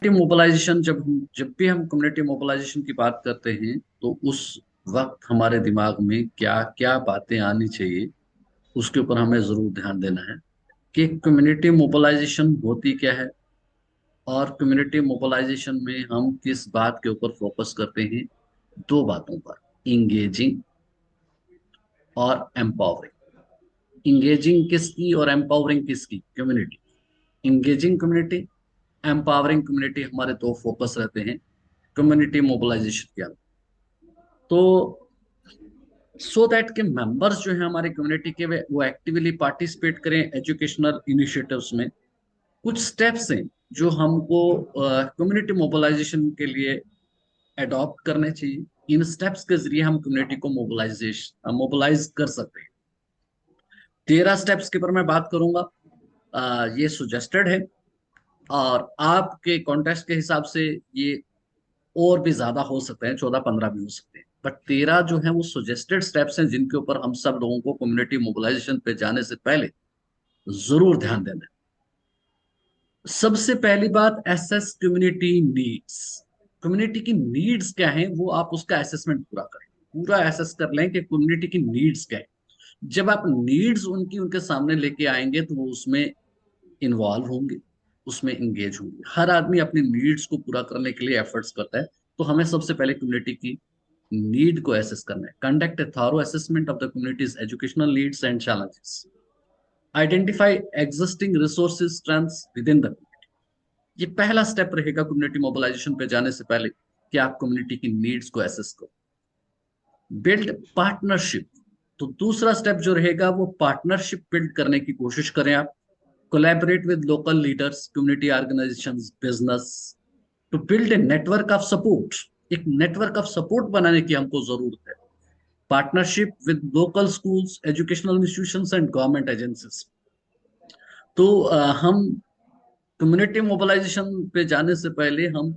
Mobilisation जब भी हम कम्युनिटी मोबिलाइजेशन की बात करते हैं तो उस वक्त हमारे दिमाग में क्या क्या बातें आनी चाहिए, उसके ऊपर हमें जरूर ध्यान देना है कि कम्युनिटी मोबिलाइजेशन होती क्या है और कम्युनिटी मोबिलाइजेशन में हम किस बात के ऊपर फोकस करते हैं। दो बातों पर, इंगेजिंग और एम्पावरिंग। इंगेजिंग किसकी और एम्पावरिंग किसकी? Community. Engaging community, empowering community, हमारे दो फोकस रहते हैं कम्युनिटी मोबिलाइजेशन के अंदर। तो सो दैट के मेंबर्स जो है हमारे कम्युनिटी के, वो एक्टिवली पार्टिसिपेट करें एजुकेशनल इनिशिएटिव्स में। कुछ स्टेप्स हैं जो हमको कम्युनिटी मोबिलाइजेशन के लिए अडॉप्ट करने चाहिए। इन स्टेप्स के जरिए हम कम्युनिटी को मोबिलाइज कर सकते हैं। 13 स्टेप्स के ऊपर मैं बात करूंगा। ये सुजेस्टेड है और आपके कॉन्टेक्स्ट के हिसाब से ये और भी ज्यादा हो सकते हैं, 14-15 भी हो सकते हैं, बट 13 जो है वो सजेस्टेड स्टेप्स हैं जिनके ऊपर हम सब लोगों को कम्युनिटी मोबिलाइजेशन पे जाने से पहले जरूर ध्यान देना है। सबसे पहली बात, एसेस कम्युनिटी नीड्स। कम्युनिटी की नीड्स क्या है वो आप उसका असेसमेंट पूरा करें। पूरा एसेस कर लें कि कम्युनिटी की नीड्स क्या है। जब आप नीड्स उनकी उनके सामने लेके आएंगे तो वो उसमें इन्वॉल्व होंगे, उसमें इंगेज होंगे। हर आदमी अपनी नीड्स को पूरा करने के लिए एफर्ट्स करता है। तो हमें सबसे पहले कम्युनिटी की नीड को एसेस करना है। Conduct a thorough assessment of the communities educational needs and challenges. Identify existing resources strengths with in the community. ये पहला स्टेप रहेगा कम्युनिटी मोबिलाइजेशन पे जाने से पहले कि आप कम्युनिटी की नीड्स को एसेस करो। Build partnership. तो दूसरा स्टेप जो रहेगा वो पार्टनरशिप बिल्ड करने की कोशिश करें आप। Collaborate with local leaders, community organisations, business to build a network of support. एक नेटवर्क ऑफ सपोर्ट बनाने की हमको जरूरत है। Partnership with local schools, educational institutions and government agencies. तो हम कम्युनिटी मोबिलाइजेशन पे जाने से पहले हम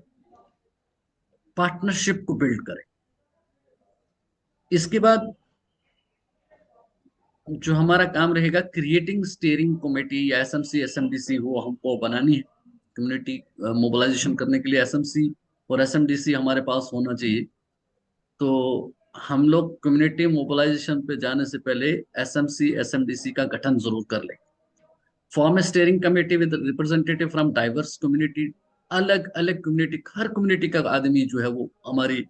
पार्टनरशिप को बिल्ड करें। इसके बाद जो हमारा काम रहेगा, क्रिएटिंग स्टीयरिंग कमेटी या एसएमसी एसएमडीसी वो हमको बनानी है। कम्युनिटी मोबिलाइजेशन करने के लिए एसएमसी और एसएमडीसी हमारे पास होना चाहिए। तो हम लोग कम्युनिटी मोबिलाइजेशन पे जाने से पहले एसएमसी एसएमडीसी का गठन जरूर कर लें। Form A steering committee with representative from diverse community. अलग अलग कम्युनिटी, हर कम्युनिटी का आदमी जो है वो हमारी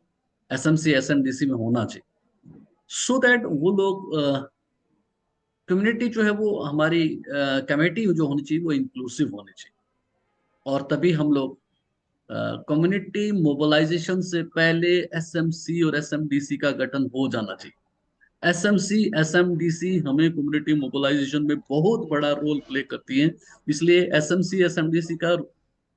एसएमसी एसएमडीसी में होना चाहिए। सो दैट वो लोग, कम्युनिटी जो है वो हमारी कमेटी जो होनी चाहिए वो इंक्लूसिव होनी चाहिए। और तभी हम लोग कम्युनिटी मोबिलाइजेशन से पहले एसएमसी और एसएमडीसी का गठन हो जाना चाहिए। एसएमसी एसएमडीसी हमें कम्युनिटी मोबिलाइजेशन में बहुत बड़ा रोल प्ले करती हैं। इसलिए एसएमसी एसएमडीसी का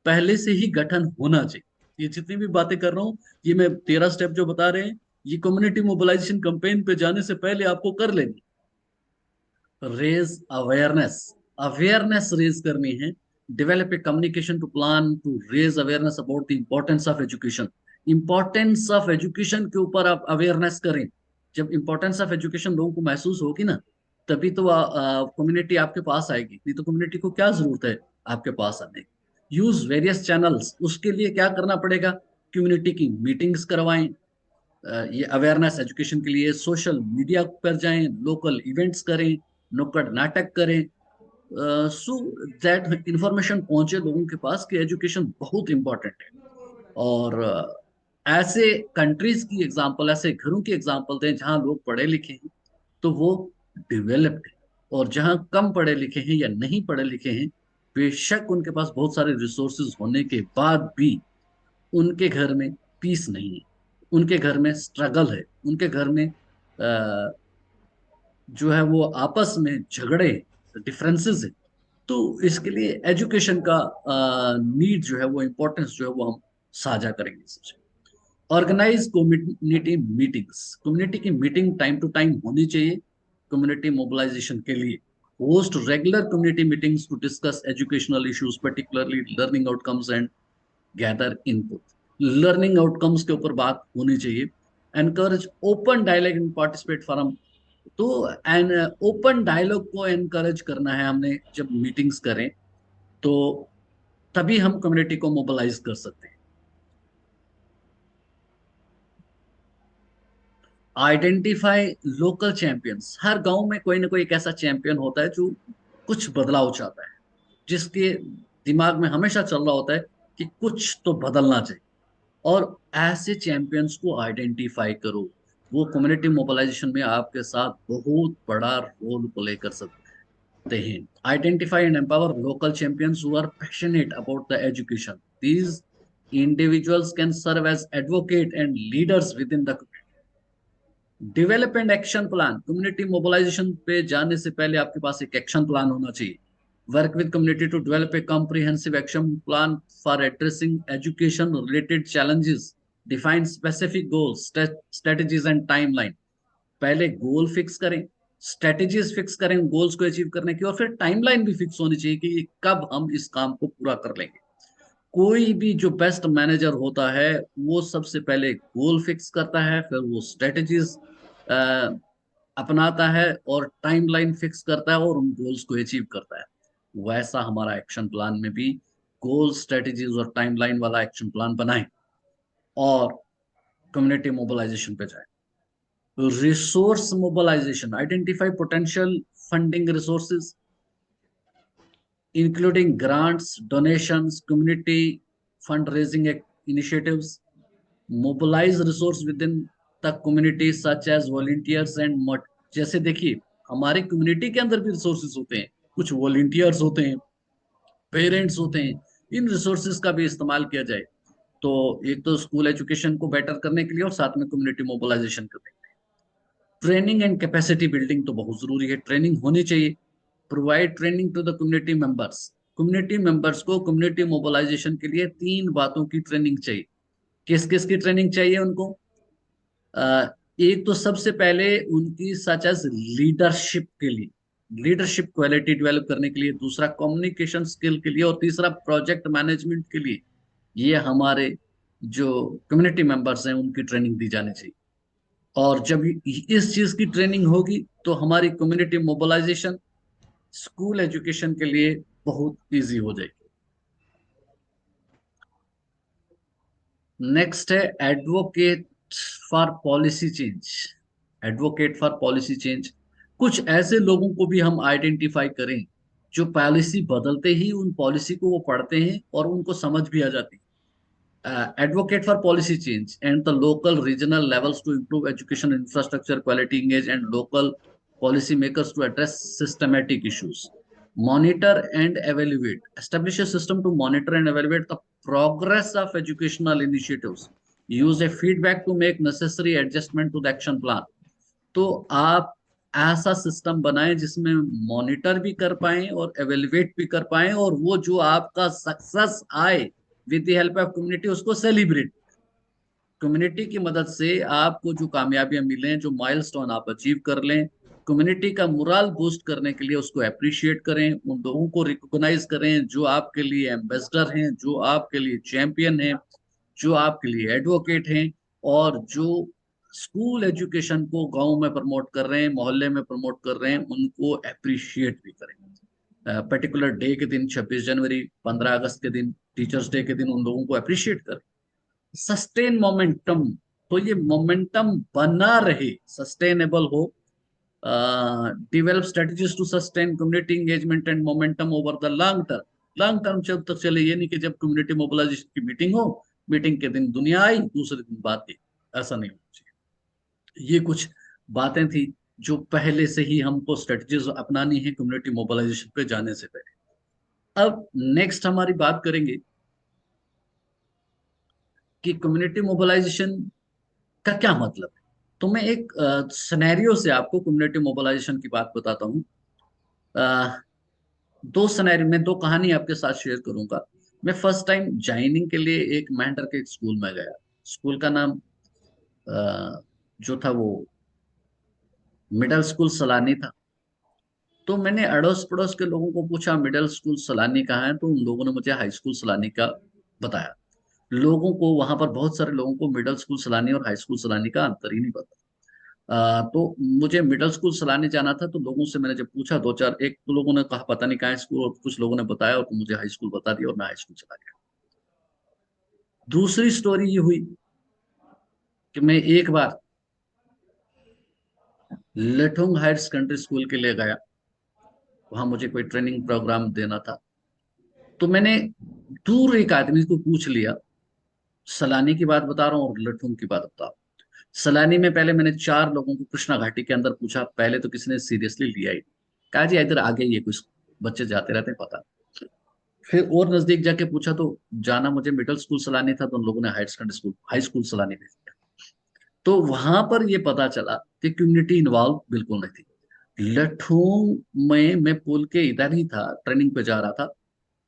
पहले से ही गठन होना चाहिए। ये जितनी भी बातें कर रहा हूँ, ये मैं 13 स्टेप जो बता रहे हैं, ये कम्युनिटी मोबिलाइजेशन कैंपेन पे जाने से पहले आपको कर लेनी। रेज अवेयरनेस, अवेयरनेस रेज करनी है। Develop a communication to plan to raise awareness about the importance of education. Importance of education के ऊपर आप अवेयरनेस करें। जब इंपॉर्टेंस ऑफ एजुकेशन लोगों को महसूस होगी ना, तभी तो कम्युनिटी आपके पास आएगी। नहीं तो कम्युनिटी को क्या जरूरत है आपके पास आने की? Use various channels. उसके लिए क्या करना पड़ेगा? कम्युनिटी की मीटिंग्स करवाएं। ये अवेयरनेस एजुकेशन के लिए सोशल मीडिया पर जाएं, लोकल इवेंट्स करें, नुक्कड़ नाटक करें, सो दैट इंफॉर्मेशन पहुंचे लोगों के पास कि एजुकेशन बहुत इंपॉर्टेंट है। और ऐसे कंट्रीज की एग्जांपल, ऐसे घरों की एग्जांपल दें जहां लोग पढ़े लिखे हैं तो वो डेवलप्ड है। और जहां कम पढ़े लिखे हैं या नहीं पढ़े लिखे हैं, बेशक उनके पास बहुत सारे रिसोर्सेज होने के बाद भी उनके घर में पीस नहीं है, उनके घर में स्ट्रगल है, उनके घर में जो है वो आपस में झगड़े, डिफरेंसेस है। तो इसके लिए एजुकेशन का नीड जो है वो, इम्पोर्टेंस जो है वो हम साझा करेंगे सबसे। Organise community meetings. कम्युनिटी की मीटिंग टाइम टू टाइम होनी चाहिए कम्युनिटी मोबिलाइजेशन के लिए। Host regular community meetings to discuss educational issues, particularly learning outcomes and gather input. Learning outcomes के ऊपर बात होनी चाहिए। Encourage open dialogue and participate forum. तो एन ओपन डायलॉग को एनकरेज करना है हमने जब मीटिंग्स करें। तो तभी हम कम्युनिटी को मोबिलाइज कर सकते हैं। आइडेंटिफाई लोकल चैंपियंस, हर गांव में कोई ना कोई एक ऐसा चैंपियन होता है जो कुछ बदलाव चाहता है, जिसके दिमाग में हमेशा चल रहा होता है कि कुछ तो बदलना चाहिए। और ऐसे चैंपियंस को आइडेंटिफाई करो, वो कम्युनिटी मोबिलाइजेशन में आपके साथ बहुत बड़ा रोल प्ले कर सकते हैं। Identify and empower local champions who are passionate about the education. These individuals can serve as advocate and leaders within the community. Develop and action plan, community mobilisation पे जाने से पहले आपके पास एक एक्शन प्लान होना चाहिए। Work with community to develop a comprehensive action plan for addressing education related challenges. Define specific goals, strategies and timeline. पहले goal fix करें, स्ट्रेटजीज फिक्स करें गोल्स को अचीव करने की, और फिर टाइमलाइन भी फिक्स होनी चाहिए कि कब हम इस काम को पूरा कर लेंगे। कोई भी जो बेस्ट मैनेजर होता है वो सबसे पहले गोल फिक्स करता है, फिर वो स्ट्रेटजीज अपनाता है और टाइमलाइन फिक्स करता है और उन गोल्स को अचीव करता है। वैसा हमारा एक्शन प्लान में भी गोल, स्ट्रेटजीज और टाइमलाइन वाला एक्शन प्लान बनाएं और कम्युनिटी मोबिलाइजेशन पे जाएं। Resource mobilisation, identify potential funding resources including grants, donations, community fundraising initiatives. Mobilize resource within the community such as volunteers and जैसे देखिए, हमारे कम्युनिटी के अंदर भी रिसोर्सेज होते हैं, कुछ वॉलंटियर्स होते हैं, पेरेंट्स होते हैं। इन रिसोर्सेज का भी इस्तेमाल किया जाए। तो एक तो स्कूल एजुकेशन को बेटर करने के लिए और साथ में कम्युनिटी मोबिलाइजेशन करने के लिए। ट्रेनिंग एंड कैपेसिटी बिल्डिंग तो बहुत जरूरी है, ट्रेनिंग होनी चाहिए। Provide training to the community members, community members को कम्युनिटी मोबिलाइजेशन के लिए 3 बातों की ट्रेनिंग चाहिए। किस किस की ट्रेनिंग चाहिए उनको? अ, एक तो सबसे पहले उनकी सच एज लीडरशिप के लिए, लीडरशिप क्वालिटी डेवलप करने के लिए। दूसरा कम्युनिकेशन स्किल के लिए, और तीसरा प्रोजेक्ट मैनेजमेंट के लिए। ये हमारे जो कम्युनिटी मेंबर्स हैं उनकी ट्रेनिंग दी जानी चाहिए। और जब इस चीज की ट्रेनिंग होगी तो हमारी कम्युनिटी मोबिलाइजेशन स्कूल एजुकेशन के लिए बहुत इजी हो जाएगी। नेक्स्ट है advocate for policy change. Advocate for policy change, कुछ ऐसे लोगों को भी हम आइडेंटिफाई करें जो पॉलिसी बदलते ही उन पॉलिसी को वो पढ़ते हैं और उनको समझ भी आ जाती है। Advocate for policy change and the local regional levels to improve education infrastructure quality, engage and local policy makers to address systematic issues. Monitor and evaluate, establish a system to monitor and evaluate the progress of educational initiatives. Use a feedback to make necessary adjustment to the action plan. तो आप ऐसा system बनाएं जिसमें monitor भी कर पाए और evaluate भी कर पाए, और वो जो आपका सक्सेस आए with the help of community उसको सेलिब्रेट। कम्युनिटी की मदद से आपको जो कामयाबियां मिलें, जो माइलस्टोन आप अचीव कर लें, कम्युनिटी का मोरल बूस्ट करने के लिए उसको अप्रिशिएट करें, उन लोगों को रिकॉग्नाइज करें जो आपके लिए एम्बेसडर हैं, जो आपके लिए चैंपियन हैं, जो आपके लिए एडवोकेट हैं, और जो स्कूल एजुकेशन को गांव में प्रमोट कर रहे हैं, मोहल्ले में प्रमोट कर रहे हैं, उनको अप्रिशिएट भी करें। पर्टिकुलर डे के दिन, 26 जनवरी, 15 अगस्त के दिन, टीचर्स डे के दिन उन लोगों को अप्रिशिएट करें। सस्टेन मोमेंटम, तो ये मोमेंटम बना रहे, सस्टेनेबल हो। Develop strategies to sustain community engagement and momentum over the long term. Long term जब तक चले, ये नहीं कि जब कम्युनिटी मोबिलाइजेशन की मीटिंग हो, मीटिंग के दिन दुनिया आई, दूसरे दिन बात थी, ऐसा नहीं होना चाहिए। ये कुछ बातें थी जो पहले से ही हमको स्ट्रेटजीज अपनानी है कम्युनिटी मोबिलाइजेशन पे जाने से पहले। अब नेक्स्ट हमारी बात करेंगे कि कम्युनिटी मोबिलाइजेशन का क्या मतलब है। तो मैं एक सिनेरियो से आपको कम्युनिटी मोबिलाइजेशन की बात बताता हूँ। अ, दो सिनेरियो में दो कहानी आपके साथ शेयर करूंगा। मैं फर्स्ट टाइम ज्वाइनिंग के लिए एक मेंटर के एक स्कूल में गया। स्कूल का नाम जो था वो मिडिल स्कूल सलानी था। तो मैंने अड़ोस पड़ोस के लोगों को पूछा मिडिल स्कूल सलानी कहाँ है, तो उन लोगों ने मुझे हाई स्कूल सलानी का बताया। लोगों को, वहां पर बहुत सारे लोगों को मिडिल स्कूल सलानी और हाई स्कूल सलानी का अंतर ही नहीं पता। तो मुझे मिडिल स्कूल सलानी जाना था, तो लोगों से मैंने जब पूछा, दो चार, एक तो लोगों ने कहा पता नहीं कहाँ है स्कूल, और कुछ लोगों ने बताया, और तो मुझे हाई स्कूल बता दिया, और मैं हाई स्कूल चला गया। दूसरी स्टोरी ये हुई कि मैं एक बार लठुंग हायर सेकेंडरी स्कूल के लिए गया। वहां मुझे कोई ट्रेनिंग प्रोग्राम देना था। तो मैंने दूर एक आदमी को पूछ लिया, सलानी की बात बता रहा हूँ और लठुंग की बात बता रहा हूँ। सलानी में पहले मैंने चार लोगों को कृष्णा घाटी के अंदर पूछा, पहले तो किसी ने सीरियसली लिया ही नहीं। कहा जी इधर आगे ही है, कुछ बच्चे जाते रहते हैं, पता। फिर और नजदीक जाके पूछा, तो जाना मुझे मिडिल स्कूल सलानी था, तो उन लोगों ने higher secondary school, high school सलानी भेज दिया। तो वहां पर ये पता चला कि कम्युनिटी इन्वॉल्व बिल्कुल नहीं थी। लठूं में मैं पुल के इधर ही था, ट्रेनिंग पे जा रहा था।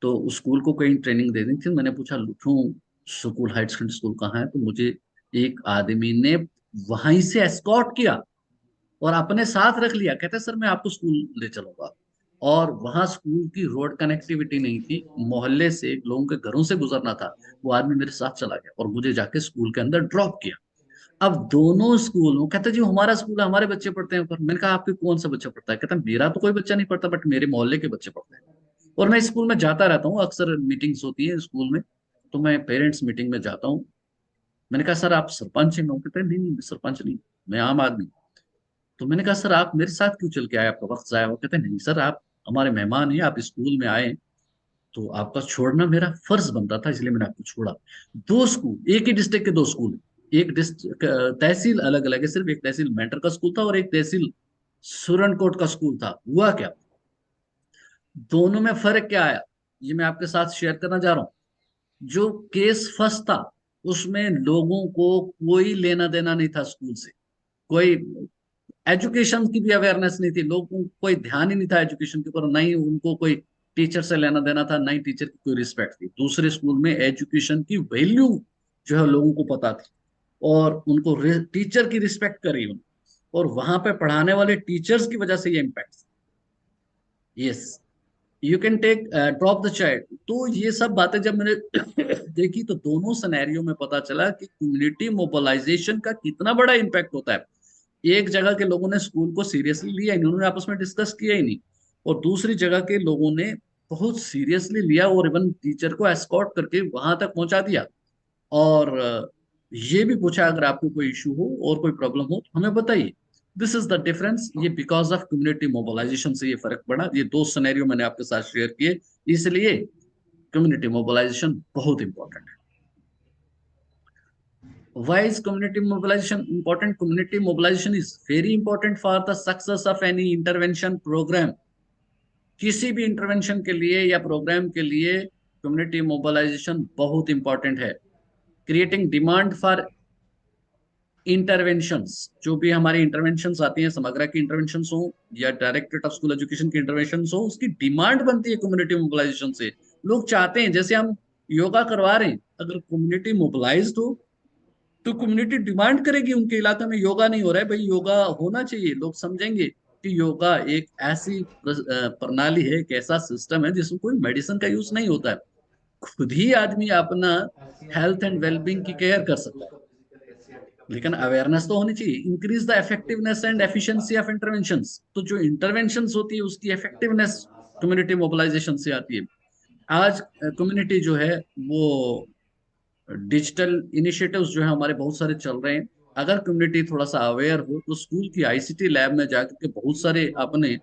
तो उस स्कूल को कहीं ट्रेनिंग दे दी थी। मैंने पूछा लठूं स्कूल, हायर सेकेंडरी स्कूल कहाँ है, तो मुझे एक आदमी ने वहीं से एस्कॉर्ट किया और अपने साथ रख लिया। कहते सर मैं आपको स्कूल ले चलूंगा। और वहां स्कूल की रोड कनेक्टिविटी नहीं थी, मोहल्ले से लोगों के घरों से गुजरना था। वो आदमी मेरे साथ चला गया और मुझे जाके स्कूल के अंदर ड्रॉप किया। अब दोनों स्कूल, वो कहते जी हमारा स्कूल है, हमारे बच्चे पढ़ते हैं ऊपर। मैंने कहा आपके कौन सा बच्चा पढ़ता है? कहता मेरा तो कोई बच्चा नहीं पढ़ता, बट मेरे मोहल्ले के बच्चे पढ़ते हैं। और मैं स्कूल में जाता रहता हूँ, अक्सर मीटिंग्स होती है स्कूल में, तो मैं पेरेंट्स मीटिंग में जाता हूँ। मैंने कहा सर आप सरपंच हैं? वो कहते हैं नहीं नहीं, मैं सरपंच नहीं, मैं आम आदमी। तो मैंने कहा सर आप मेरे साथ क्यों चल के आए, आपका वक्त जाया? वो कहते हैं नहीं सर, आप हमारे मेहमान हैं, आप स्कूल में आए, तो आपका छोड़ना मेरा फर्ज बनता था, इसलिए मैंने आपको छोड़ा। दो स्कूल, एक ही डिस्ट्रिक्ट के दो स्कूल, एक डिस्ट्रिक्ट तहसील अलग अलग है, सिर्फ एक तहसील मेंटर का स्कूल था और एक तहसील सुरनकोट का स्कूल था। हुआ क्या, दोनों में फर्क क्या आया, ये मैं आपके साथ शेयर करना चाह रहा हूँ। जो केस फर्स्ट था, उसमें लोगों को कोई लेना देना नहीं था स्कूल से, कोई एजुकेशन की भी अवेयरनेस नहीं थी, लोगों को कोई ध्यान ही नहीं था एजुकेशन के ऊपर, ना ही उनको कोई टीचर से लेना देना था, ना ही टीचर की कोई रिस्पेक्ट थी। दूसरे स्कूल में एजुकेशन की वैल्यू जो है लोगों को पता थी, और उनको टीचर की रिस्पेक्ट करी उन्होंने, और वहां पे पढ़ाने वाले टीचर्स की वजह से ये impact. Yes, you can take drop the child. तो ये सब बातें जब मैंने देखी, तो दोनों सिनेरियो में पता चला कि कम्युनिटी मोबिलाइजेशन का कितना बड़ा इम्पैक्ट होता है। एक जगह के लोगों ने स्कूल को सीरियसली लिया ही नहीं, उन्होंने आपस में डिस्कस किया ही नहीं। और दूसरी जगह के लोगों ने बहुत सीरियसली लिया और इवन टीचर को एस्कॉर्ट करके वहां तक पहुंचा दिया। और ये भी पूछा अगर आपको कोई इशू हो और कोई प्रॉब्लम हो तो हमें बताइए। This is the difference. ये बिकॉज ऑफ कम्युनिटी मोबिलाइजेशन से ये फर्क पड़ा। ये दो सिनेरियो मैंने आपके साथ शेयर किए, इसलिए कम्युनिटी मोबिलाइजेशन बहुत इंपॉर्टेंट है। Why is community mobilization important? Community mobilization is very important for the success of any intervention program. किसी भी इंटरवेंशन के लिए या प्रोग्राम के लिए कम्युनिटी मोबिलाइजेशन बहुत इंपॉर्टेंट है। क्रिएटिंग डिमांड फॉर इंटरवेंशंस, जो भी हमारी इंटरवेंशंस आती हैं, समग्र की इंटरवेंशंस हो या डायरेक्टरेट ऑफ स्कूल एजुकेशन की इंटरवेंशंस हो, उसकी डिमांड बनती है कम्युनिटी मोबिलाइजेशन से। लोग चाहते हैं, जैसे हम योगा करवा रहे हैं, अगर कम्युनिटी मोबिलाइज्ड हो तो कम्युनिटी डिमांड करेगी, उनके इलाके में योगा नहीं हो रहा है, भाई योगा होना चाहिए। लोग समझेंगे कि योगा एक ऐसी प्रणाली है, एक ऐसा सिस्टम है जिसमें कोई मेडिसिन का यूज नहीं होता है। खुद ही आदमी अपना हेल्थ एंड वेलबींग की केयर कर सकता है। लेकिन अवेयरनेस तो होनी चाहिए। Increase the effectiveness and efficiency of interventions, तो जो इंटरवेंशंस होती है उसकी इफेक्टिवनेस कम्युनिटी मोबिलाइजेशन से आती है। आज कम्युनिटी जो है वो, डिजिटल इनिशिएटिव्स जो है हमारे बहुत सारे चल रहे हैं। अगर कम्युनिटी थोड़ा सा अवेयर हो तो स्कूल की आईसीटी लैब में जाकर के बहुत सारे अपने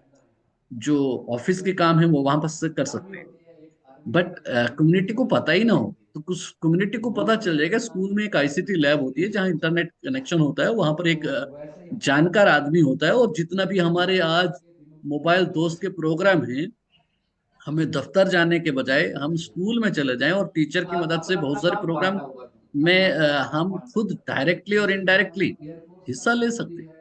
जो ऑफिस के काम है वो वहां पर से कर सकते हैं। बट कम्युनिटी को पता ही ना हो तो कुछ कम्युनिटी को पता चल जाएगा, स्कूल में एक आईसीटी लैब होती है जहाँ इंटरनेट कनेक्शन होता है, वहां पर एक जानकार आदमी होता है, और जितना भी हमारे आज मोबाइल दोस्त के प्रोग्राम हैं, हमें दफ्तर जाने के बजाय हम स्कूल में चले जाएं और टीचर की मदद से बहुत सारे प्रोग्राम में हम खुद डायरेक्टली और इनडायरेक्टली हिस्सा ले सकते हैं।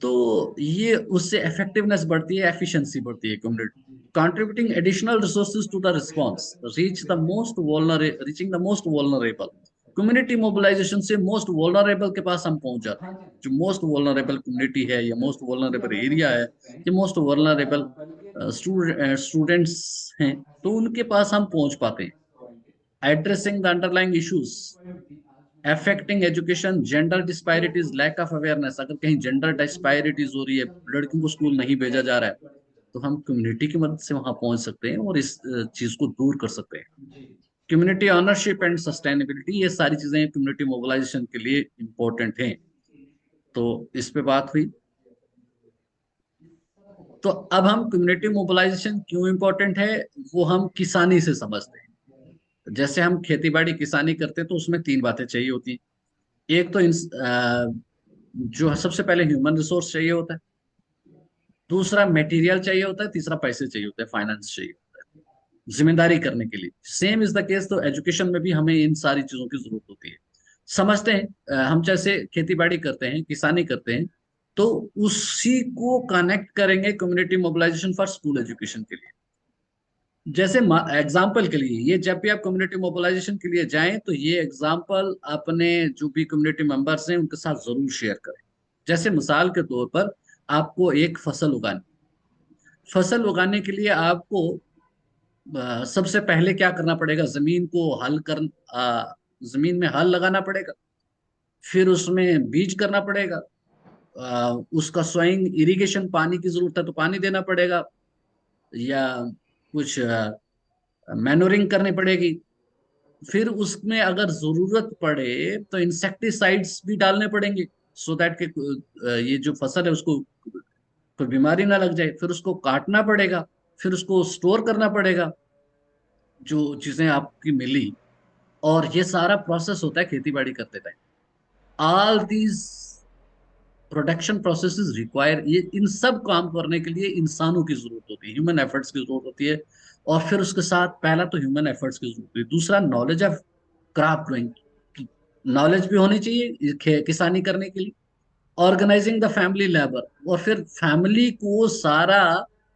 तो ये उससे इफेक्टिवनेस बढ़ती है, एफिशिएंसी बढ़ती है community. Contributing additional resources to the response, reaching the most vulnerable. Community mobilisation से मोस्ट वल्नरेबल के पास हम पहुंच जाते हैं। जो मोस्ट वल्नरेबल कम्युनिटी है या मोस्ट वल्नरेबल एरिया है या मोस्ट वल्नरेबल स्टूडेंट्स हैं, तो उनके पास हम पहुंच पाते हैं। Addressing the underlying issues, affecting education, gender disparities, lack of awareness. अगर कहीं जेंडर डिस्पैरिटीज हो रही है, लड़कियों को स्कूल नहीं भेजा जा रहा है, तो हम कम्युनिटी की मदद से वहां पहुंच सकते हैं और इस चीज को दूर कर सकते हैं। जी। कम्युनिटी ऑनरशिप एंड सस्टेनेबिलिटी, ये सारी चीजें कम्युनिटी मोबिलाइजेशन के लिए इंपॉर्टेंट हैं। तो इस पे बात हुई। तो अब हम कम्युनिटी मोबिलाइजेशन क्यों इंपॉर्टेंट है, वो हम किसानी से समझते हैं। जैसे हम खेती बाड़ी किसानी करते हैं तो उसमें तीन बातें चाहिए होती हैं। एक तो जो सबसे पहले ह्यूमन रिसोर्स चाहिए होता है, दूसरा मटेरियल चाहिए होता है, तीसरा पैसे चाहिए होते हैं, फाइनेंस चाहिए होता है जिम्मेदारी करने के लिए। सेम इज द केस तो एजुकेशन में भी हमें इन सारी चीजों की जरूरत होती है। समझते हैं हम जैसे खेती बाड़ी करते हैं, किसानी करते हैं, तो उसी को कनेक्ट करेंगे community mobilisation for school education के लिए। जैसे एग्जाम्पल के लिए, ये जब भी आप कम्युनिटी मोबिलाइजेशन के लिए जाएं तो ये एग्जाम्पल अपने जो भी कम्युनिटी मेंबर्स हैं उनके साथ जरूर शेयर करें। जैसे मिसाल के तौर पर, आपको एक फसल उगानी, फसल उगाने के लिए आपको सबसे पहले क्या करना पड़ेगा, जमीन को हल कर जमीन में हल लगाना पड़ेगा। फिर उसमें बीज करना पड़ेगा। उसका सोइंग इरिगेशन, पानी की जरूरत है तो पानी देना पड़ेगा, या कुछ मैनोरिंग करनी पड़ेगी। फिर उसमें अगर जरूरत पड़े तो इंसेक्टिसाइड्स भी डालने पड़ेंगे, सो दैट के ये जो फसल है उसको कोई बीमारी ना लग जाए। फिर उसको काटना पड़ेगा, फिर उसको स्टोर करना पड़ेगा जो चीजें आपकी मिली। और ये सारा प्रोसेस होता है खेती बाड़ी करते time. All these production processes require, ये इन सब काम करने के लिए इंसानों की जरूरत होती है, ह्यूमन एफर्ट्स की जरूरत होती है। और फिर उसके साथ पहला तो ह्यूमन एफर्ट्स की जरूरत होती है, दूसरा knowledge of crop growing, knowledge भी होनी चाहिए किसानी करने के लिए। ऑर्गेनाइजिंग द फैमिली लेबर, और फिर फैमिली को सारा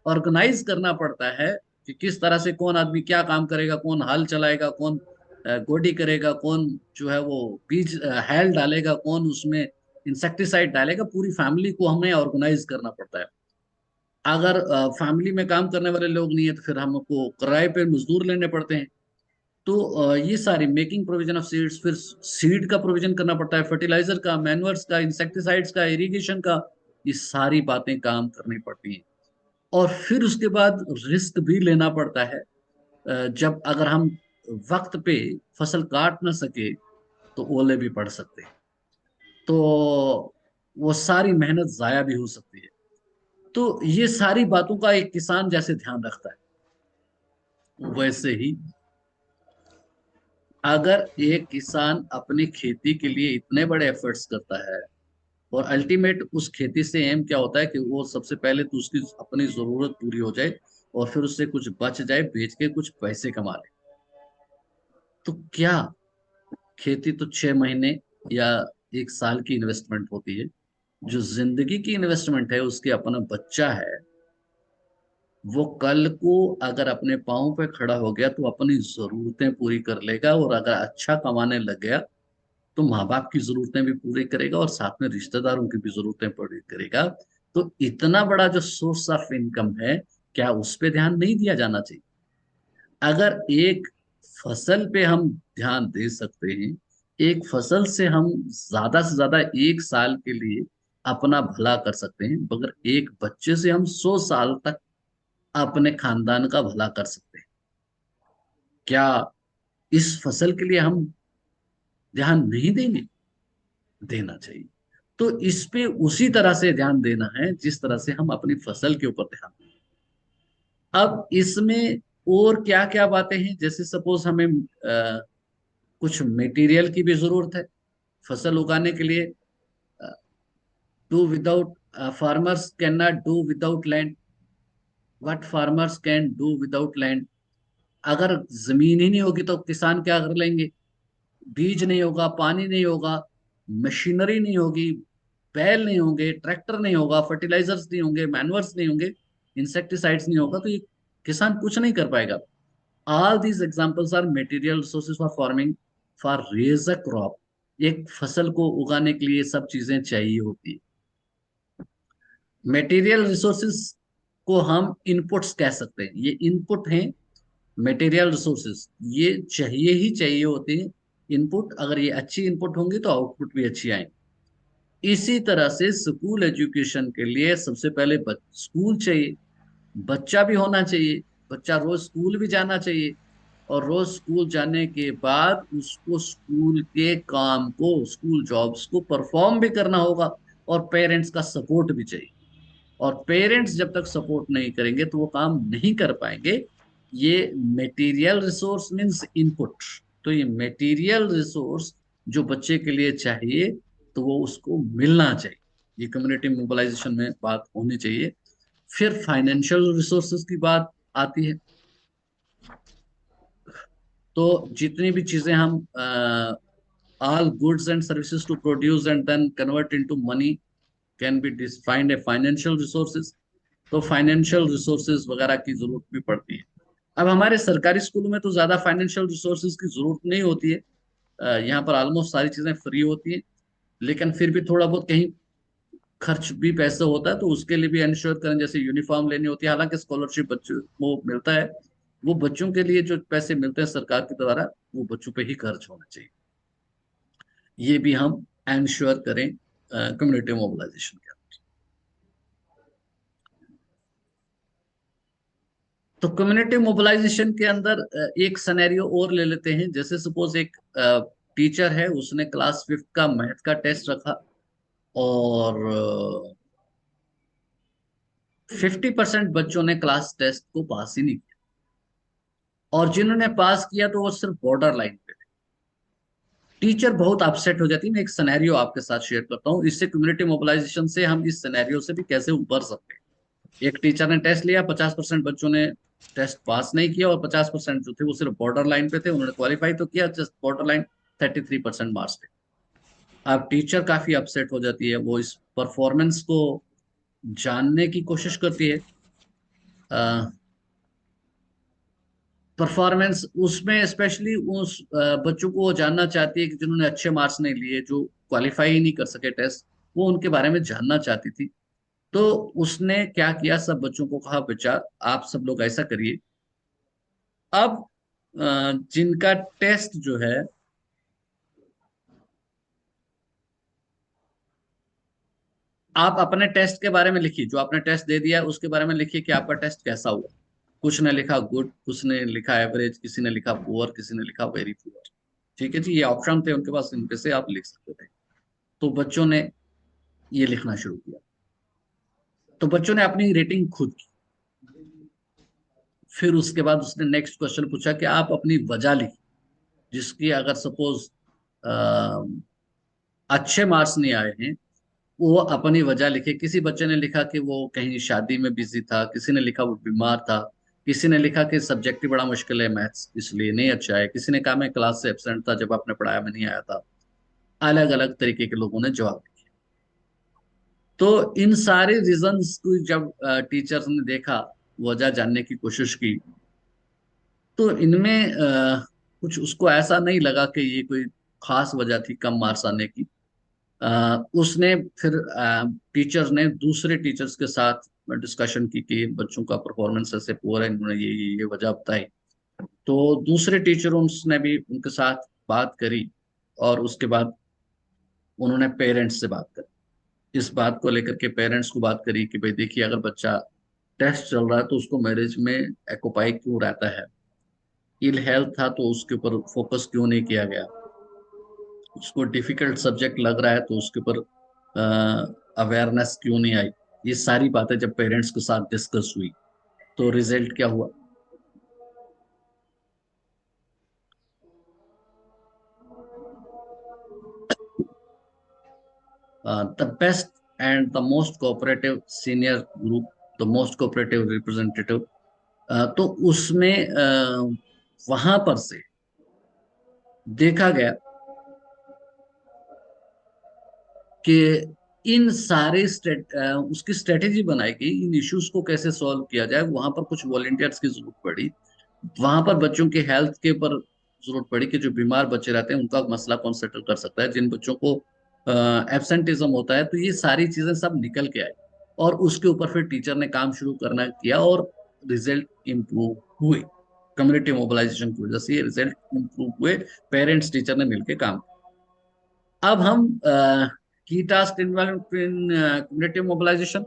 ऑर्गेनाइज करना पड़ता है कि किस तरह से कौन आदमी क्या काम करेगा, कौन हल चलाएगा, कौन गोडी करेगा, कौन जो है वो बीज हैल डालेगा, कौन उसमें इंसेक्टिसाइड डालेगा। पूरी फैमिली को हमें ऑर्गेनाइज करना पड़ता है। अगर फैमिली में काम करने वाले लोग नहीं है तो फिर हमको किराए पे मजदूर लेने पड़ते हैं। तो ये सारी मेकिंग प्रोविजन ऑफ सीड्स, फिर सीड का प्रोविजन करना पड़ता है, फर्टिलाइजर का, मैन्युअर्स का, इंसेक्टिसाइड्स का, इरिगेशन का, ये सारी बातें काम करनी पड़ती हैं। और फिर उसके बाद रिस्क भी लेना पड़ता है। जब अगर हम वक्त पे फसल काट ना सके तो ओले भी पड़ सकते हैं, तो वो सारी मेहनत जाया भी हो सकती है। तो ये सारी बातों का एक किसान जैसे ध्यान रखता है, वैसे ही अगर एक किसान अपनी खेती के लिए इतने बड़े एफर्ट्स करता है, और अल्टीमेट उस खेती से एम क्या होता है कि वो सबसे पहले तो उसकी अपनी जरूरत पूरी हो जाए, और फिर उससे कुछ बच जाए, बेच के कुछ पैसे कमा ले। तो क्या, खेती तो 6 महीने या एक साल की इन्वेस्टमेंट होती है। जो जिंदगी की इन्वेस्टमेंट है, उसके अपना बच्चा है, वो कल को अगर अपने पाँव पे खड़ा हो गया तो अपनी जरूरतें पूरी कर लेगा, और अगर अच्छा कमाने लग गया तो माँ बाप की जरूरतें भी पूरी करेगा और साथ में रिश्तेदारों की भी जरूरतें पूरी करेगा। तो इतना बड़ा जो सोर्स ऑफ इनकम है, क्या उस पे ध्यान नहीं दिया जाना चाहिए? अगर एक फसल पे हम ध्यान दे सकते हैं, एक फसल से हम ज्यादा से ज्यादा एक साल के लिए अपना भला कर सकते हैं, मगर एक बच्चे से हम 100 साल तक अपने खानदान का भला कर सकते हैं। क्या इस फसल के लिए हम ध्यान नहीं देंगे? देना चाहिए। तो इस पे उसी तरह से ध्यान देना है जिस तरह से हम अपनी फसल के ऊपर ध्यान दें। अब इसमें और क्या क्या बातें हैं, जैसे सपोज हमें कुछ मटेरियल की भी जरूरत है फसल उगाने के लिए। Do without farmers can not do without land, what farmers can do without land. अगर जमीन ही नहीं होगी तो किसान क्या कर लेंगे? बीज नहीं होगा, पानी नहीं होगा, मशीनरी नहीं होगी, बैल नहीं होंगे, ट्रैक्टर नहीं होगा, फर्टिलाइजर्स नहीं होंगे, मैनुअर्स नहीं होंगे, इंसेक्टिसाइड्स नहीं होगा, तो ये किसान कुछ नहीं कर पाएगा। All these examples are material resources for farming, for raise a crop. एक फसल को उगाने के लिए ये सब चीजें चाहिए होती है। मटेरियल रिसोर्सेज को हम इनपुट्स कह सकते हैं, ये इनपुट हैं। मटेरियल रिसोर्सेज ये चाहिए ही चाहिए होते हैं। इनपुट, अगर ये अच्छी इनपुट होंगी तो आउटपुट भी अच्छी आएंगी। इसी तरह से स्कूल एजुकेशन के लिए सबसे पहले स्कूल चाहिए, बच्चा भी होना चाहिए, बच्चा रोज स्कूल भी जाना चाहिए, और रोज स्कूल जाने के बाद उसको स्कूल के काम को, स्कूल जॉब्स को परफॉर्म भी करना होगा, और पेरेंट्स का सपोर्ट भी चाहिए। और पेरेंट्स जब तक सपोर्ट नहीं करेंगे तो वो काम नहीं कर पाएंगे। ये मटेरियल रिसोर्स मींस इनपुट, तो ये मटेरियल रिसोर्स जो बच्चे के लिए चाहिए तो वो उसको मिलना चाहिए, ये कम्युनिटी मोबिलाइजेशन में बात होनी चाहिए। फिर फाइनेंशियल रिसोर्सेज की बात आती है। तो जितनी भी चीजें हम all goods and services to produce and then convert into money can be defined a financial resources. तो फाइनेंशियल रिसोर्सेज वगैरह की जरूरत भी पड़ती है। अब हमारे सरकारी स्कूलों में तो ज्यादा फाइनेंशियल रिसोर्सेज की जरूरत नहीं होती है। यहाँ पर ऑलमोस्ट सारी चीजें फ्री होती हैं, लेकिन फिर भी थोड़ा बहुत कहीं खर्च भी पैसा होता है, तो उसके लिए भी इंश्योर करें। जैसे यूनिफॉर्म लेनी होती है, हालांकि स्कॉलरशिप बच्चों वो मिलता है, वो बच्चों के लिए जो पैसे मिलते हैं सरकार के द्वारा वो बच्चों पे ही खर्च होना चाहिए। ये भी हम इंश्योर करें कम्युनिटी मोबिलाइजेशन के। तो कम्युनिटी मोबिलाइजेशन के अंदर एक सिनेरियो और ले लेते हैं। जैसे सपोज एक टीचर है, उसने क्लास 5th का मैथ का टेस्ट रखा, और 50% बच्चों ने क्लास टेस्ट को पास ही नहीं किया, और जिन्होंने पास किया तो वो सिर्फ बॉर्डर लाइन पे थे। टीचर बहुत अपसेट हो जाती है। मैं एक सिनेरियो आपके साथ शेयर करता हूँ, इससे कम्युनिटी मोबिलाइजेशन से हम इस सिनेरियो से भी कैसे उबर सकते हैं। एक टीचर ने टेस्ट लिया, 50% बच्चों ने टेस्ट पास नहीं किया, और 50% जो थे वो सिर्फ बॉर्डर लाइन पे थे, उन्होंने क्वालिफाई तो किया, जस्ट बॉर्डर लाइन, 33% मार्क्स थे। अब टीचर काफी अपसेट हो जाती है, वो इस परफॉर्मेंस को जानने की कोशिश करती है। परफॉर्मेंस उसमें स्पेशली उस बच्चों को वो जानना चाहती है कि जिन्होंने अच्छे मार्क्स नहीं लिए, जो क्वालिफाई ही नहीं कर सके टेस्ट, वो उनके बारे में जानना चाहती थी। तो उसने क्या किया, सब बच्चों को कहा, बच्चा आप सब लोग ऐसा करिए, अब जिनका टेस्ट जो है, आप अपने टेस्ट के बारे में लिखिए, जो आपने टेस्ट दे दिया है उसके बारे में लिखिए कि आपका टेस्ट कैसा हुआ। कुछ ने लिखा गुड, कुछ ने लिखा एवरेज, किसी ने लिखा पुअर, किसी ने लिखा वेरी पुअर। ठीक है जी, ये ऑप्शन थे उनके पास, इनपे से आप लिख सकते थे। तो बच्चों ने ये लिखना शुरू किया। तो बच्चों ने अपनी रेटिंग खुद की। फिर उसके बाद उसने नेक्स्ट क्वेश्चन पूछा कि आप अपनी वजह लिखिए, जिसकी अगर सपोज अच्छे मार्क्स नहीं आए हैं, वो अपनी वजह लिखे। किसी बच्चे ने लिखा कि वो कहीं शादी में बिजी था, किसी ने लिखा वो बीमार था, किसी ने लिखा कि सब्जेक्ट ही बड़ा मुश्किल है मैथ्स इसलिए नहीं अच्छा है, किसी ने कहा मैं क्लास से एब्सेंट था, जब आपने पढ़ाया मैं नहीं आया था। अलग अलग तरीके के लोगों ने जवाब दिए। तो इन सारे रीजंस को जब टीचर्स ने देखा, वजह जानने की कोशिश की, तो इनमें कुछ उसको ऐसा नहीं लगा कि ये कोई खास वजह थी कम मार्क्स आने की। उसने फिर टीचर्स ने दूसरे टीचर्स के साथ डिस्कशन की कि बच्चों का परफॉर्मेंस ऐसे पुअर है, इन्होंने ये वजह बताई। तो दूसरे टीचरों ने भी उनके साथ बात करी, और उसके बाद उन्होंने पेरेंट्स से बात करी, इस बात को लेकर के पेरेंट्स को बात करी कि भाई देखिए, अगर बच्चा टेस्ट चल रहा है तो उसको मैरिज में एक्यूपाई क्यों रहता है, इल हेल्थ था तो उसके ऊपर फोकस क्यों नहीं किया गया, उसको डिफिकल्ट सब्जेक्ट लग रहा है तो उसके ऊपर अवेयरनेस क्यों नहीं आई। ये सारी बातें जब पेरेंट्स के साथ डिस्कस हुई, तो रिजल्ट क्या हुआ। The best and the most cooperative senior group, the most cooperative representative, तो उसमें वहां पर से देखा गया कि इन सारे उसकी स्ट्रेटेजी बनाई गई, इन इश्यूज को कैसे सॉल्व किया जाए। वहां पर कुछ वॉलेंटियर्स की जरूरत पड़ी, वहां पर बच्चों के हेल्थ के ऊपर जरूरत पड़ी कि जो बीमार बच्चे रहते हैं उनका मसला कौन सेटल कर सकता है, जिन बच्चों को एब्सेंटिज्म होता है। तो ये सारी चीजें सब निकल के आई, और उसके ऊपर फिर टीचर ने काम शुरू करना किया, और रिजल्ट इम्प्रूव हुए। कम्युनिटी मोबिलाइजेशन की वजह से ये रिजल्ट इंप्रूव हुए, पेरेंट्स टीचर ने मिलकर काम। अब हम की task involve in community mobilisation.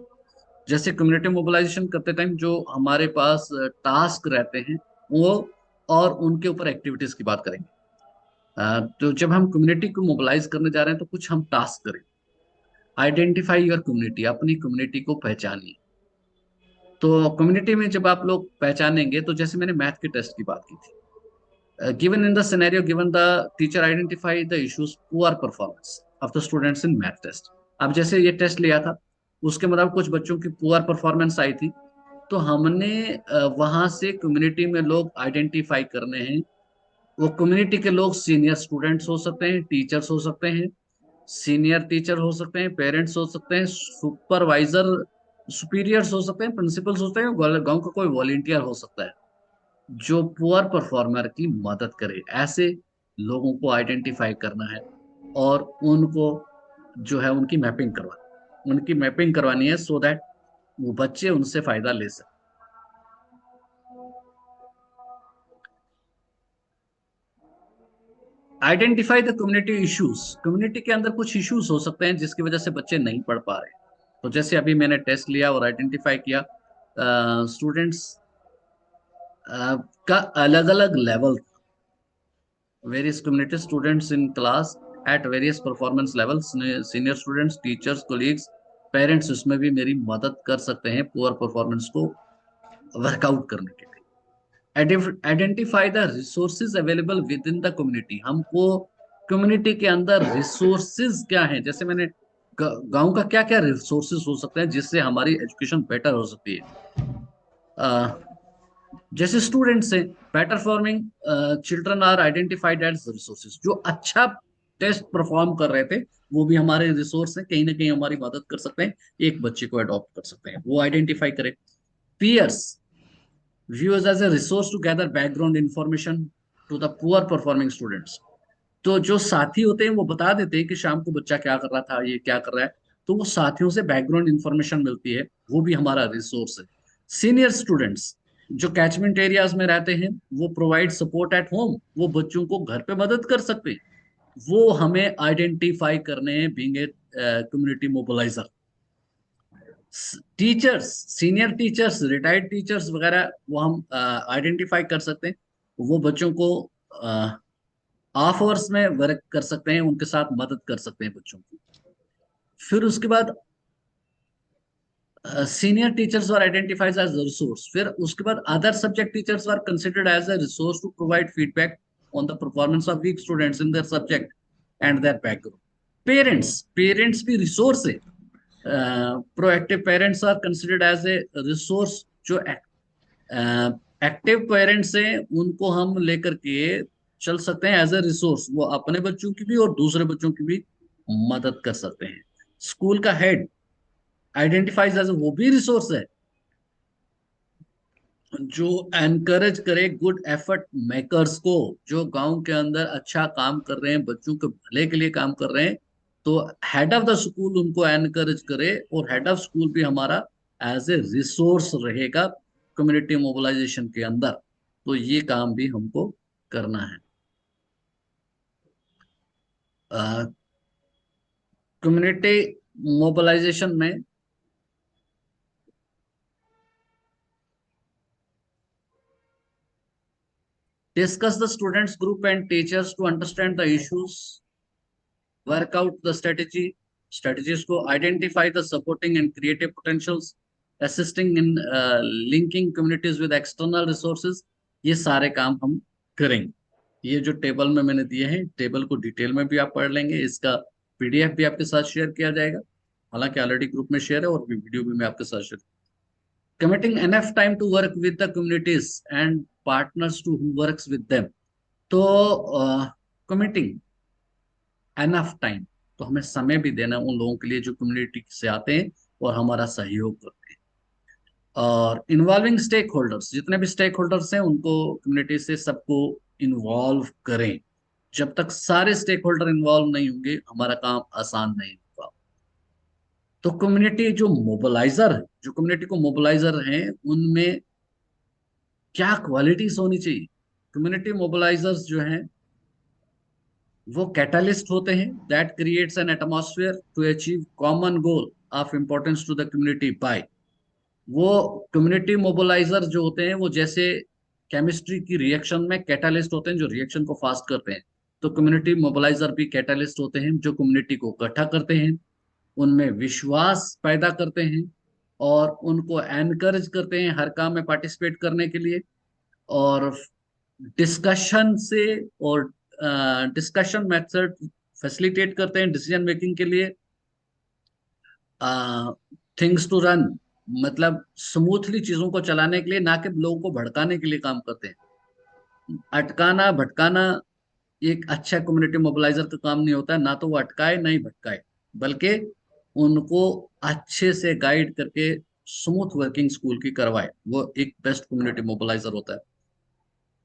जैसे कम्युनिटी मोबिलाइजेशन करते टाइम जो हमारे पास टास्क रहते हैं वो, और उनके ऊपर एक्टिविटीज की बात करेंगे। तो जब हम कम्युनिटी को मोबिलाइज करने जा रहे हैं तो कुछ हम टास्क करें। आइडेंटिफाई योर कम्युनिटी, अपनी कम्युनिटी को पहचानिए। तो कम्युनिटी में जब आप लोग पहचानेंगे, तो जैसे मैंने मैथ के टेस्ट की बात की थी, given in the scenario given, the teacher identify the issues poor performance of the students in math test। अब जैसे ये टेस्ट लिया था, उसके मतलब कुछ बच्चों की पुअर परफॉर्मेंस आई थी, तो हमने वहां से कम्युनिटी में लोग आइडेंटिफाई करने हैं। वो कम्युनिटी के लोग सीनियर स्टूडेंट्स हो सकते हैं, टीचर्स हो सकते हैं, सीनियर टीचर हो सकते हैं, पेरेंट्स हो सकते हैं, सुपरवाइजर सुपीरियर्स हो सकते हैं, प्रिंसिपल्स हो सकते हैं, गांव का कोई वॉलेंटियर हो सकता है जो पुअर परफॉर्मर की मदद करे। ऐसे लोगों को आइडेंटिफाई करना है और उनको जो है उनकी मैपिंग करवानी है, सो दैट वो बच्चे उनसे फायदा ले सकें। Identify the community issues. Community के अंदर कुछ इश्यूज हो सकते हैं जिसकी वजह से बच्चे नहीं पढ़ पा रहे। तो जैसे अभी मैंने टेस्ट लिया और आइडेंटिफाई किया, स्टूडेंट्स का अलग अलग level, various community students in class at various performance levels, senior students, teachers, colleagues, parents उसमें भी मेरी मदद कर सकते हैं पुअर परफॉर्मेंस को वर्कआउट करने के लिए। Identify the resources available with in the community. हमको कम्युनिटी के अंदर रिसोर्सेज क्या हैं, जैसे मैंने गांव का क्या क्या रिसोर्सेज हो सकते हैं जिससे हमारी एजुकेशन बेटर हो सकती है। जैसे स्टूडेंट्स हैं, better forming children are identified as resources. जो अच्छा टेस्ट परफॉर्म कर रहे थे वो भी हमारे रिसोर्स हैं, कहीं ना कहीं हमारी मदद कर सकते हैं, एक बच्चे को अडॉप्ट कर सकते हैं, वो आइडेंटिफाई करें। Peers views as a resource to gather background information to the poor performing students. तो जो साथी होते हैं वो बता देते हैं कि शाम को बच्चा क्या कर रहा था, ये क्या कर रहा है, तो वो साथियों से बैकग्राउंड इंफॉर्मेशन मिलती है, वो भी हमारा रिसोर्स है। सीनियर स्टूडेंट्स जो कैचमेंट एरियाज में रहते हैं, वो प्रोवाइड सपोर्ट एट होम, वो बच्चों को घर पे मदद कर सकते हैं, वो हमें आइडेंटिफाई करने हैं, being a community mobiliser. Teachers, senior teachers, retired teachers वगैरह, वो हम आइडेंटिफाई कर सकते हैं, वो बच्चों को ऑफ आवर्स में वर्क कर सकते हैं, उनके साथ मदद कर सकते हैं बच्चों की। फिर उसके बाद senior teachers are identified as resource. फिर उसके बाद other subject teachers are considered as a resource to provide feedback on the performance of weak students in their subject and their background. Parents भी रिसोर्स है। Proactive parents are considered as a resource. जो active parents हैं उनको हम लेकर के चल सकते हैं एज ए रिसोर्स, वो अपने बच्चों की भी और दूसरे बच्चों की भी मदद कर सकते हैं। स्कूल का हेड आइडेंटिफाइज एज, वो भी रिसोर्स है जो एनकरेज करे गुड एफर्ट मेकर्स को, जो गांव के अंदर अच्छा काम कर रहे हैं, बच्चों के भले के लिए काम कर रहे हैं, तो हेड ऑफ द स्कूल उनको एनकरेज करे, और हेड ऑफ स्कूल भी हमारा एज ए रिसोर्स रहेगा कम्युनिटी मोबिलाइजेशन के अंदर। तो ये काम भी हमको करना है। कम्युनिटी मोबिलाइजेशन में discuss the students group and teachers to understand the issues, work out the strategies को identify the supporting and creative potentials, assisting in linking communities with external resources। ये सारे काम हम करेंगे। ये जो टेबल में मैंने दिए हैं, टेबल को डिटेल में भी आप पढ़ लेंगे, इसका पीडीएफ भी आपके साथ शेयर किया जाएगा, हालांकि ऑलरेडी ग्रुप में शेयर है, और भी वीडियो भी मैं आपके साथ share. Committing enough time to work with the communities and partners to who works with them. तो कमिटिंग एनफ टाइम, तो हमें समय भी देना उन लोगों के लिए जो कम्युनिटी से आते हैं और हमारा सहयोग करते हैं। और इन्वॉल्विंग स्टेक होल्डर्स, जितने भी स्टेक होल्डर्स हैं उनको कम्युनिटी से सबको इन्वॉल्व करें। जब तक सारे स्टेक होल्डर इन्वॉल्व नहीं होंगे हमारा काम आसान नहीं होगा। तो कम्युनिटी जो कम्युनिटी को मोबिलाइजर हैं उनमें क्या क्वालिटीज होनी चाहिए। कम्युनिटी मोबिलाइजर्स जो हैं वो कैटलिस्ट होते हैं that creates an atmosphere to achieve common goal of importance to the community by. वो कम्युनिटी मोबिलाइजर जो होते हैं वो जैसे केमिस्ट्री की रिएक्शन में कैटालिस्ट होते हैं जो रिएक्शन को फास्ट करते हैं, तो कम्युनिटी मोबिलाइजर भी कैटालिस्ट होते हैं जो कम्युनिटी को इकट्ठा करते हैं, उनमें विश्वास पैदा करते हैं और उनको एनकरेज करते हैं हर काम में पार्टिसिपेट करने के लिए। और डिस्कशन से और डिस्कशन मेथड फैसिलिटेट करते हैं डिसीजन मेकिंग के लिए। थिंग्स टू रन मतलब स्मूथली चीजों को चलाने के लिए, ना कि लोगों को भड़काने के लिए काम करते हैं। अटकाना भटकाना एक अच्छा कम्युनिटी मोबिलाइजर का काम नहीं होता है, ना तो वो अटकाए ना ही भटकाए, बल्कि उनको अच्छे से गाइड करके स्मूथ वर्किंग स्कूल की करवाए, वो एक बेस्ट कम्युनिटी मोबिलाइजर होता है।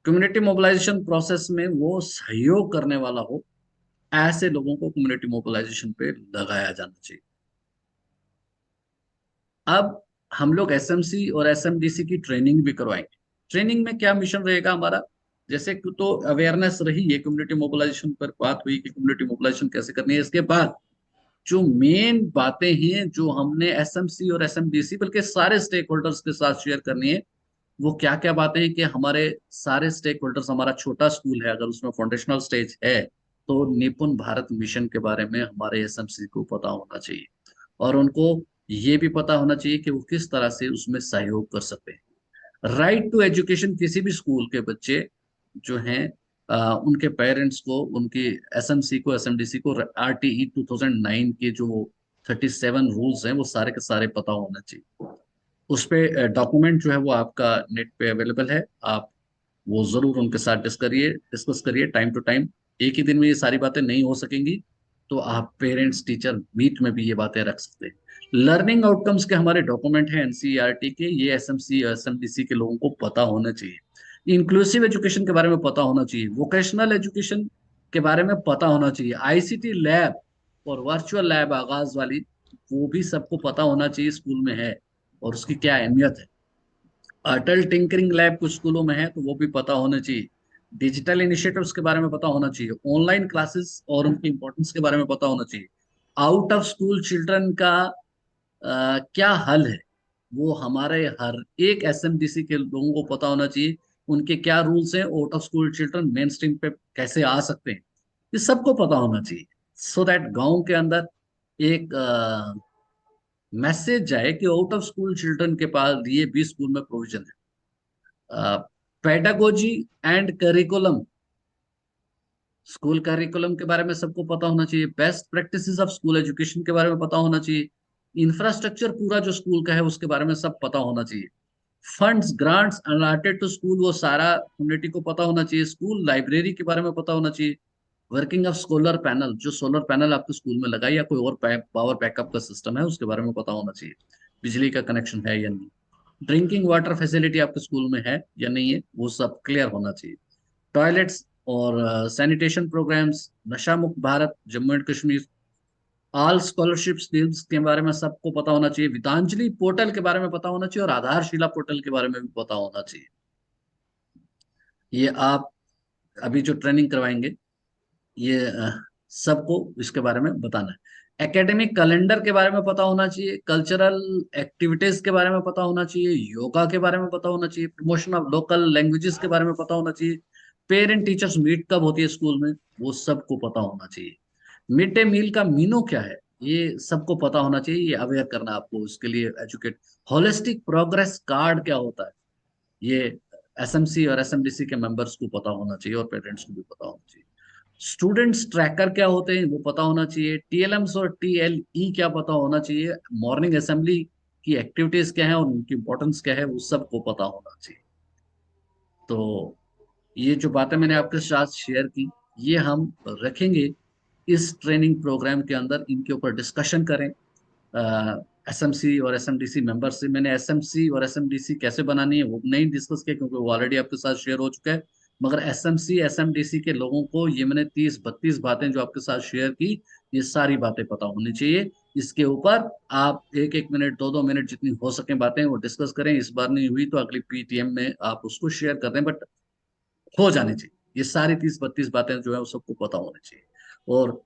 कम्युनिटी मोबिलाइजेशन प्रोसेस में वो सहयोग करने वाला हो, ऐसे लोगों को कम्युनिटी मोबिलाइजेशन पे लगाया जाना चाहिए। अब हम लोग एसएमसी और एसएमडीसी की ट्रेनिंग भी करवाएंगे। ट्रेनिंग में क्या मिशन रहेगा हमारा, जैसे कि तो अवेयरनेस रही है, कम्युनिटी मोबिलाइजेशन पर बात हुई कि कम्युनिटी मोबिलाइजेशन कैसे करनी है। इसके बाद जो मेन बातें हैं जो हमने एसएमसी और एसएमडीसी बल्कि सारे स्टेक होल्डर्स के साथ शेयर करनी है, वो क्या क्या बातें हैं कि हमारे सारे स्टेक होल्डर्स, हमारा छोटा स्कूल है अगर उसमें फाउंडेशनल स्टेज है, तो निपुण भारत मिशन के बारे में हमारे एसएमसी को पता होना चाहिए और उनको ये भी पता होना चाहिए कि वो किस तरह से उसमें सहयोग कर सकते हैं। राइट टू एजुकेशन किसी भी स्कूल के बच्चे जो हैं उनके पेरेंट्स को, उनकी एसएमसी को, एसएमडीसी को आरटीई 2009 के जो 37 रूल्स हैं वो सारे के सारे पता होना चाहिए। उस पे डॉक्यूमेंट जो है वो आपका नेट पे अवेलेबल है, आप वो जरूर उनके साथ डिस्कस करिए टाइम टू टाइम। एक ही दिन में ये सारी बातें नहीं हो सकेंगी, तो आप पेरेंट्स टीचर मीट में भी ये बातें रख सकते हैं। लर्निंग आउटकम्स के हमारे डॉक्यूमेंट हैं एनसीईआरटी के, ये एसएमसी एसएमडीसी के लोगों को पता होना चाहिए। इंक्लूसिव एजुकेशन के बारे में पता होना चाहिए, वोकेशनल एजुकेशन के बारे में पता होना चाहिए, आईसीटी लैब और वर्चुअल लैब आगाज वाली, वो भी सबको पता होना चाहिए स्कूल में है और उसकी क्या अहमियत है। अटल टिंकरिंग लैब कुछ स्कूलों में है तो वो भी पता होना चाहिए। डिजिटल इनिशिएटिव्स के बारे में पता होना चाहिए, ऑनलाइन क्लासेस और उनकी इंपॉर्टेंस के बारे में पता होना चाहिए। आउट ऑफ स्कूल चिल्ड्रन का क्या हल है, वो हमारे हर एक एसएमडीसी के लोगों को पता होना चाहिए। उनके क्या रूल्स हैं, out of school children main stream पे कैसे आ सकते हैं, ये सबको पता होना चाहिए, सो दैट गांव के अंदर एक मैसेज जाए कि आउट ऑफ स्कूल चिल्ड्रन के पास लिए भी स्कूल में प्रोविजन है। Pedagogy and curriculum, school curriculum के बारे में सबको पता होना चाहिए। Best practices of school education के बारे में पता होना चाहिए। इंफ्रास्ट्रक्चर पूरा जो स्कूल का है उसके बारे में सब पता होना चाहिए। Funds grants allotted to school वो सारा कम्युनिटी को पता होना चाहिए। स्कूल लाइब्रेरी के बारे में पता होना चाहिए। वर्किंग ऑफ सोलर पैनल, जो सोलर पैनल आपके स्कूल में लगा या कोई और पावर बैकअप का सिस्टम है उसके बारे में पता होना चाहिए। बिजली का कनेक्शन है या नहीं, ड्रिंकिंग वाटर फैसिलिटी आपके स्कूल में है या नहीं है, वो सब क्लियर होना चाहिए। टॉयलेट्स और सैनिटेशन प्रोग्राम्स, नशा मुक्त Bharat Jammu and Kashmir, all scholarship schemes के बारे में सबको पता होना चाहिए। विद्यांजलि पोर्टल के बारे में पता होना चाहिए और आधारशिला पोर्टल के बारे में भी पता होना चाहिए। ये आप अभी जो ट्रेनिंग करवाएंगे ये सबको इसके बारे में बताना है। एकेडमिक कैलेंडर के बारे में पता होना चाहिए। कल्चरल एक्टिविटीज के बारे में पता होना चाहिए। योगा के बारे में पता होना चाहिए। प्रमोशन ऑफ लोकल लैंग्वेजेस के बारे में पता होना चाहिए। पेरेंट टीचर्स मीट कब होती है स्कूल में, वो सबको पता होना चाहिए। मिड डे मील का मीनू क्या है, ये सबको पता होना चाहिए, ये अवेयर करना आपको, इसके लिए एजुकेट। होलिस्टिक प्रोग्रेस कार्ड क्या होता है, ये एसएमसी और एसएमडीसी के मेंबर्स को पता होना चाहिए और पेरेंट्स को भी पता होना चाहिए। स्टूडेंट्स ट्रैकर क्या होते हैं वो पता होना चाहिए। टीएलएम्स और टीएलई क्या पता होना चाहिए। मॉर्निंग असेंबली की एक्टिविटीज क्या है और उनकी इंपॉर्टेंस क्या है, वो सबको पता होना चाहिए। तो ये जो बातें मैंने आपके साथ शेयर की, ये हम रखेंगे इस ट्रेनिंग प्रोग्राम के अंदर, इनके ऊपर डिस्कशन करें एसएमसी और एसएमडीसी मेंबर से। मैंने एसएमसी और एसएमडीसी कैसे बनानी है वो नहीं डिस्कस किया क्योंकि वो ऑलरेडी आपके साथ शेयर हो चुका है, मगर एसएमसी एसएमडीसी के लोगों को ये मैंने 30-32 बातें जो आपके साथ शेयर की, ये सारी बातें पता होनी चाहिए। इसके ऊपर आप 1-1 मिनट 2-2 मिनट जितनी हो सके बातें वो डिस्कस करें। इस बार नहीं हुई तो अगली पीटीएम में आप उसको शेयर कर दें, बट हो जानी चाहिए। ये सारी 30-32 बातें जो है वो सबको पता होनी चाहिए। और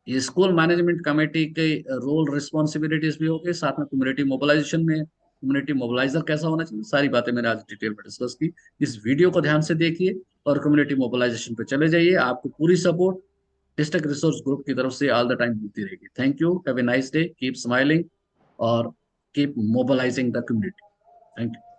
ये स्कूल मैनेजमेंट कमेटी के रोल रिस्पॉन्सिबिलिटीज भी होगी, साथ में कम्युनिटी मोबिलाइजेशन में कम्युनिटी मोबिलाइजर कैसा होना चाहिए, सारी बातें मैंने आज डिटेल में डिस्कस की। इस वीडियो को ध्यान से देखिए और कम्युनिटी मोबिलाइजेशन पे चले जाइए। आपको पूरी सपोर्ट डिस्ट्रिक्ट रिसोर्स ग्रुप की तरफ से ऑल द टाइम मिलती रहेगी। Thank you, have a nice day, keep smiling और keep mobilising the community. Thank you.